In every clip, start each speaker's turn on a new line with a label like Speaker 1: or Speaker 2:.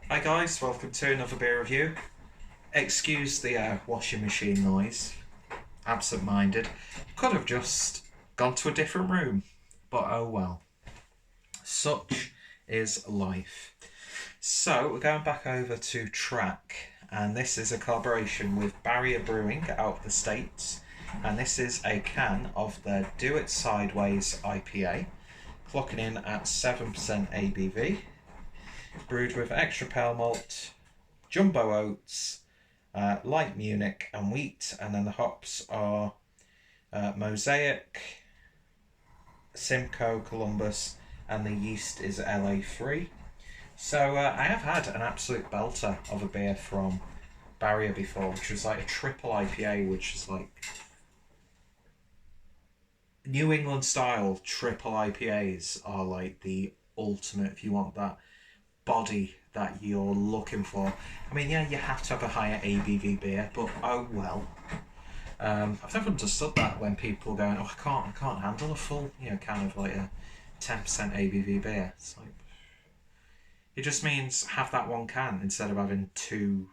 Speaker 1: Hi guys, welcome to another beer review. Excuse the washing machine noise. Absent-minded. Could have just gone to a different room, but oh well. Such is life. So we're going back over to Track, and this is a collaboration with Barrier Brewing out of the States, and this is a can of the Do It Sideways IPA, clocking in at 7% ABV, brewed with extra pale malt, jumbo oats, light Munich and wheat, and then the hops are Mosaic, Simcoe, Columbus, and the yeast is LA3. So I have had an absolute belter of a beer from Barrier before, which was like a triple IPA, which is like New England style triple IPAs are like the ultimate if you want that body that you're looking for. I mean, yeah, you have to have a higher ABV beer, but oh well. I've never understood that when people are going, oh, I can't handle a full, kind of like a 10% ABV beer. It's like, it just means have that one can instead of having two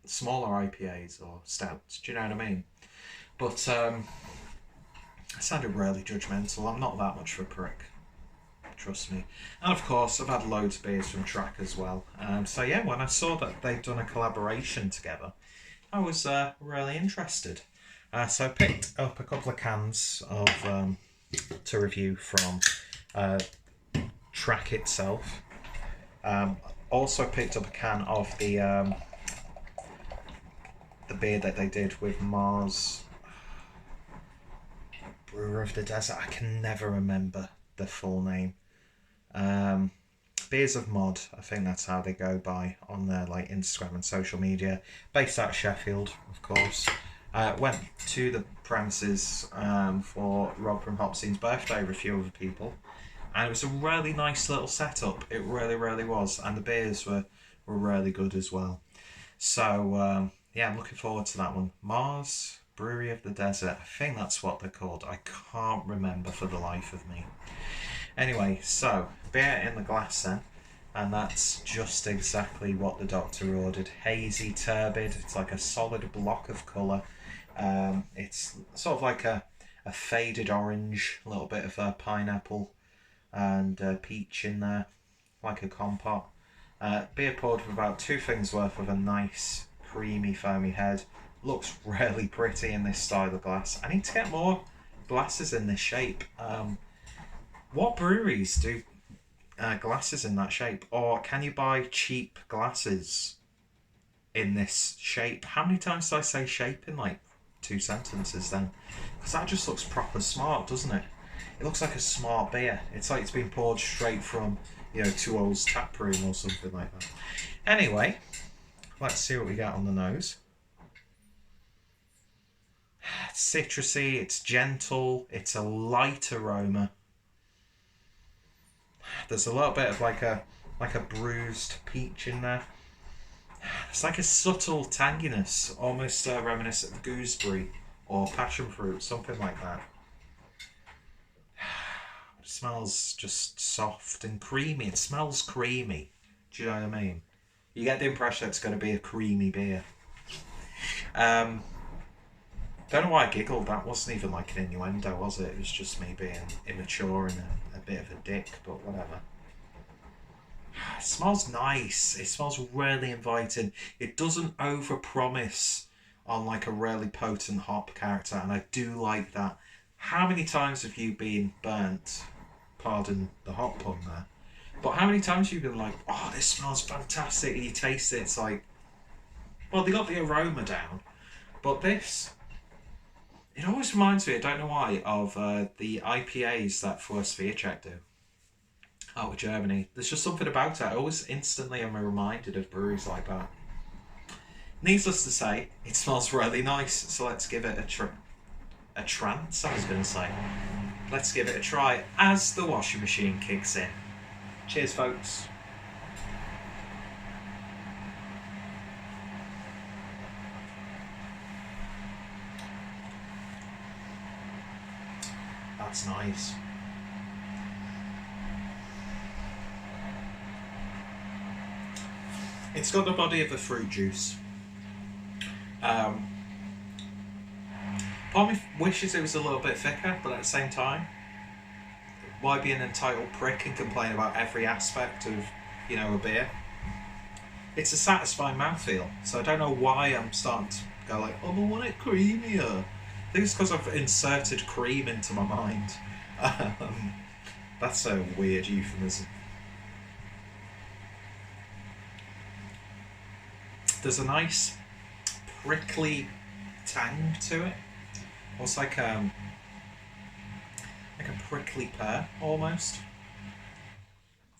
Speaker 1: smaller IPAs or stouts. Do you know what I mean? But I sounded really judgmental. I'm not that much of a prick. Trust me. And of course, I've had loads of beers from Track as well. So yeah, when I saw that they'd done a collaboration together, I was really interested. So I picked up a couple of cans of to review from Track itself. Also picked up a can of the beer that they did with Mars Brewer of the Desert. I can never remember the full name. Beers of Mod, I think that's how they go by on their like Instagram and social media. Based out of Sheffield, of course. Went to the premises for Rob from Hopseen's birthday with a few other people, and it was a really nice little setup. It really, really was, and the beers were really good as well. So yeah, I'm looking forward to that one. Mars Brewery of the Desert. I think that's what they're called. I can't remember for the life of me. Anyway, so beer in the glass then, and that's just exactly what the doctor ordered. Hazy, turbid. It's like a solid block of colour. It's sort of like a faded orange, a little bit of pineapple and peach in there, like a compote. Beer poured with about 2 fingers worth of a nice, creamy, foamy head. Looks really pretty in this style of glass. I need to get more glasses in this shape. What breweries do glasses in that shape? Or can you buy cheap glasses in this shape? How many times did I say shape in like 2 sentences then? Because that just looks proper smart, doesn't it? It looks like a smart beer. It's like it's been poured straight from, Two O's tap room or something like that. Anyway, let's see what we get on the nose. It's citrusy, it's gentle, it's a light aroma. There's a little bit of like a bruised peach in there. It's like a subtle tanginess, almost reminiscent of gooseberry or passion fruit, something like that. It smells just soft and creamy. It smells creamy. Do you know what I mean? You get the impression it's going to be a creamy beer. Don't know why I giggled. That wasn't even like an innuendo, was it? It was just me being immature and a bit of a dick, but whatever. It smells nice. It smells really inviting. It doesn't overpromise on like a really potent hop character, and I do like that. How many times have you been burnt? Pardon the hop pun there. But how many times have you been like, oh, this smells fantastic, and you taste it, it's like, well, they got the aroma down, but this, it always reminds me, I don't know why, of the IPAs that Force Check do out of Germany. There's just something about it. I always instantly am reminded of breweries like that. Needless to say, it smells really nice, so let's give it a trance, I was going to say. Let's give it a try as the washing machine kicks in. Cheers, folks. That's nice. It's got the body of a fruit juice. Part of me wishes it was a little bit thicker, but at the same time, why be an entitled prick and complain about every aspect of, you know, a beer? It's a satisfying mouthfeel, so I don't know why I'm starting to go like, oh, I want it creamier. I think it's because I've inserted cream into my mind. That's a weird euphemism. There's a nice prickly tang to it. Almost like a prickly pear, almost.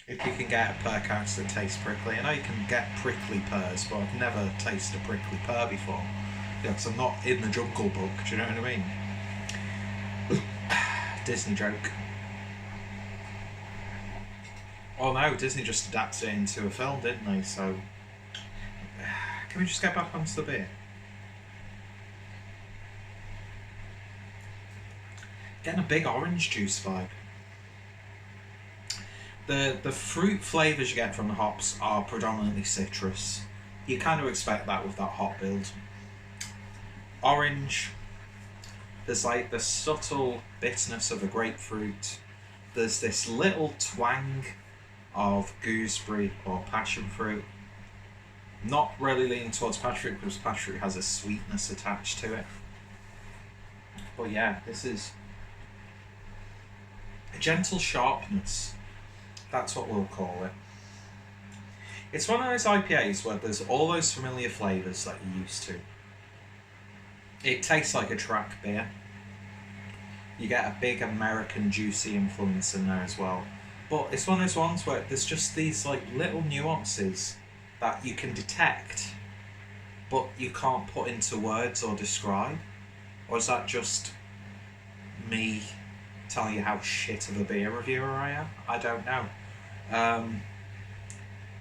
Speaker 1: If you can get a pear couch that tastes prickly. I know you can get prickly pears, but I've never tasted a prickly pear before. Yeah, because I'm not in the Jungle Book, do you know what I mean? Disney joke. Oh no, Disney just adapted it into a film, didn't they? So, can we just get back onto the beer? Getting a big orange juice vibe. The fruit flavours you get from the hops are predominantly citrus. You kind of expect that with that hop build. Orange, there's like the subtle bitterness of a grapefruit. There's this little twang of gooseberry or passion fruit. Not really leaning towards passion fruit because passion fruit has a sweetness attached to it. But yeah, this is a gentle sharpness. That's what we'll call it. It's one of those IPAs where there's all those familiar flavours that you're used to. It tastes like a track beer. You get a big American juicy influence in there as well. But it's one of those ones where there's just these like little nuances that you can detect, but you can't put into words or describe. Or is that just me telling you how shit of a beer reviewer I am? I don't know.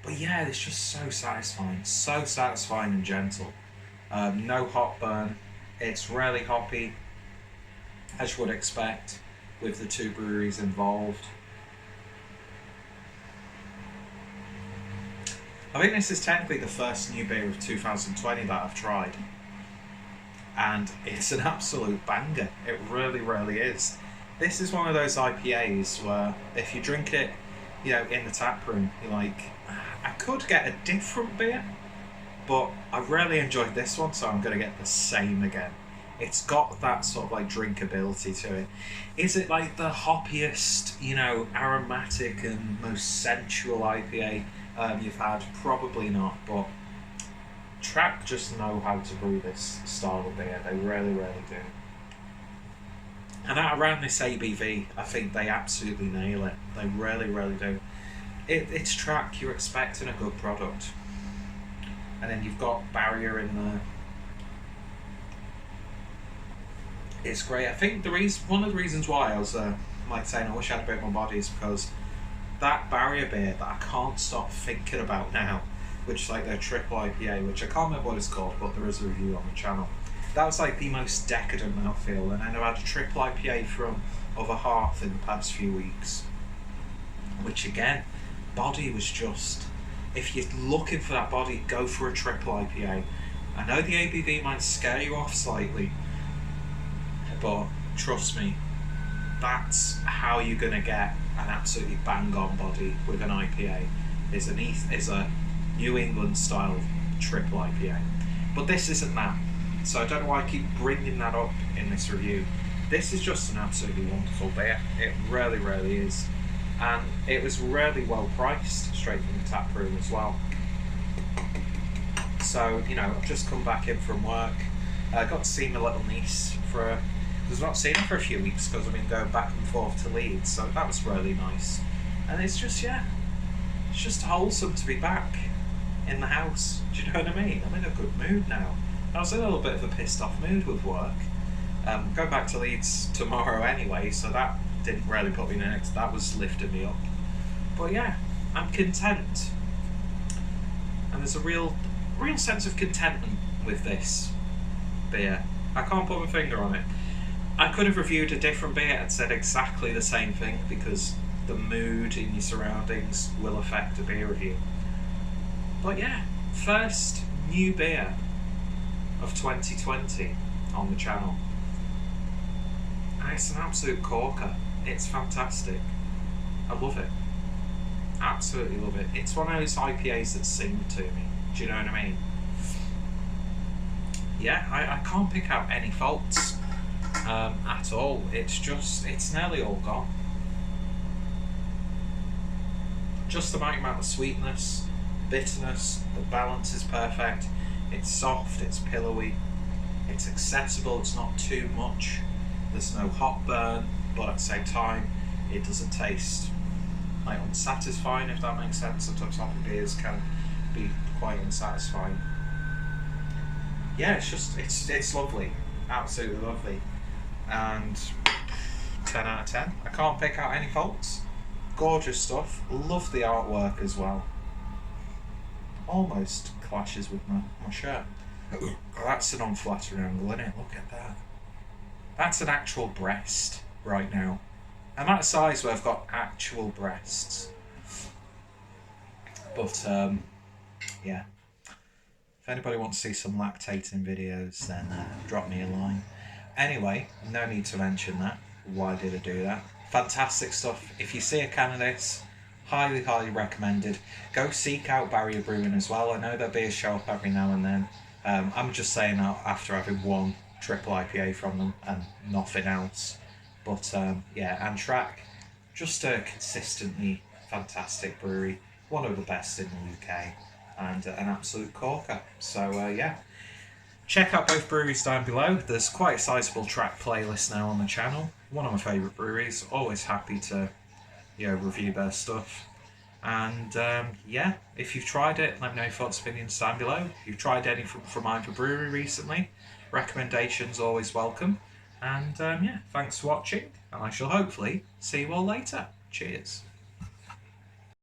Speaker 1: But yeah, it's just so satisfying and gentle. No hop burn. It's really hoppy, as you would expect, with the two breweries involved. I think this is technically the first new beer of 2020 that I've tried, and it's an absolute banger. It really, really is. This is one of those IPAs where if you drink it, you know, in the tap room, you're like, I could get a different beer, but I really enjoyed this one, so I'm going to get the same again. It's got that sort of like drinkability to it. Is it like the hoppiest, you know, aromatic and most sensual IPA you've had? Probably not, but Track just know how to brew this style of beer. They really, really do. And at around this ABV, I think they absolutely nail it. They really, really do. It's Track, you're expecting a good product. And then you've got Barrier in there. It's great. I think one of the reasons why I was like saying I wish I had a bit more body is because that Barrier beer that I can't stop thinking about now, which is like their triple IPA, which I can't remember what it's called, but there is a review on the channel. That was like the most decadent mouthfeel, and then I've had a triple IPA from Other Half in the past few weeks, which again, body was just, if you're looking for that body, go for a triple IPA. I know the ABV might scare you off slightly, but trust me, that's how you're going to get an absolutely bang-on body with an IPA, is a New England style triple IPA. But this isn't that. So I don't know why I keep bringing that up in this review. This is just an absolutely wonderful beer. It really, really is. And it was really well priced, straight from the tap room as well. So, you know, I've just come back in from work. I got to see my little niece because I've not seen her for a few weeks because I've been going back and forth to Leeds. So that was really nice. And it's just, yeah, it's just wholesome to be back in the house. Do you know what I mean? I'm in a good mood now. I was in a little bit of a pissed off mood with work. Going back to Leeds tomorrow anyway, so that didn't really put me in it. That was lifting me up. But yeah, I'm content. And there's a real sense of contentment with this beer. I can't put my finger on it. I could have reviewed a different beer and said exactly the same thing because the mood in your surroundings will affect a beer review. But yeah, First new beer of 2020 on the channel. And it's an absolute corker. It's fantastic. I love it. Absolutely love it. It's one of those IPAs that sing to me. Do you know what I mean? Yeah, I can't pick out any faults at all. It's nearly all gone. Just the right amount of sweetness, bitterness, the balance is perfect. It's soft, it's pillowy, it's accessible, it's not too much. There's no hot burn, but at the same time, it doesn't taste like unsatisfying, if that makes sense. Sometimes hoppy beers can be quite unsatisfying. Yeah, it's lovely, absolutely lovely, and 10 out of 10. I can't pick out any faults. Gorgeous stuff. Love the artwork as well. Almost clashes with my shirt. Oh, that's an unflattering angle, isn't it? Look at that. That's an actual breast right now. I'm at a size where I've got actual breasts. But yeah. If anybody wants to see some lactating videos, then drop me a line. Anyway, no need to mention that. Why did I do that? Fantastic stuff. If you see a can of this, highly, highly recommended. Go seek out Barrier Brewing as well. I know there'll be a show up every now and then. I'm just saying that after having one triple IPA from them and nothing else. But yeah, and Track, just a consistently fantastic brewery. One of the best in the UK. And an absolute corker. So yeah, check out both breweries down below. There's quite a sizable Track playlist now on the channel. One of my favourite breweries. Always happy to review their stuff. And yeah, if you've tried it, let me know your thoughts, opinions down below. If you've tried any from either brewery recently, recommendations always welcome. And yeah, thanks for watching, and I shall hopefully see you all later. Cheers.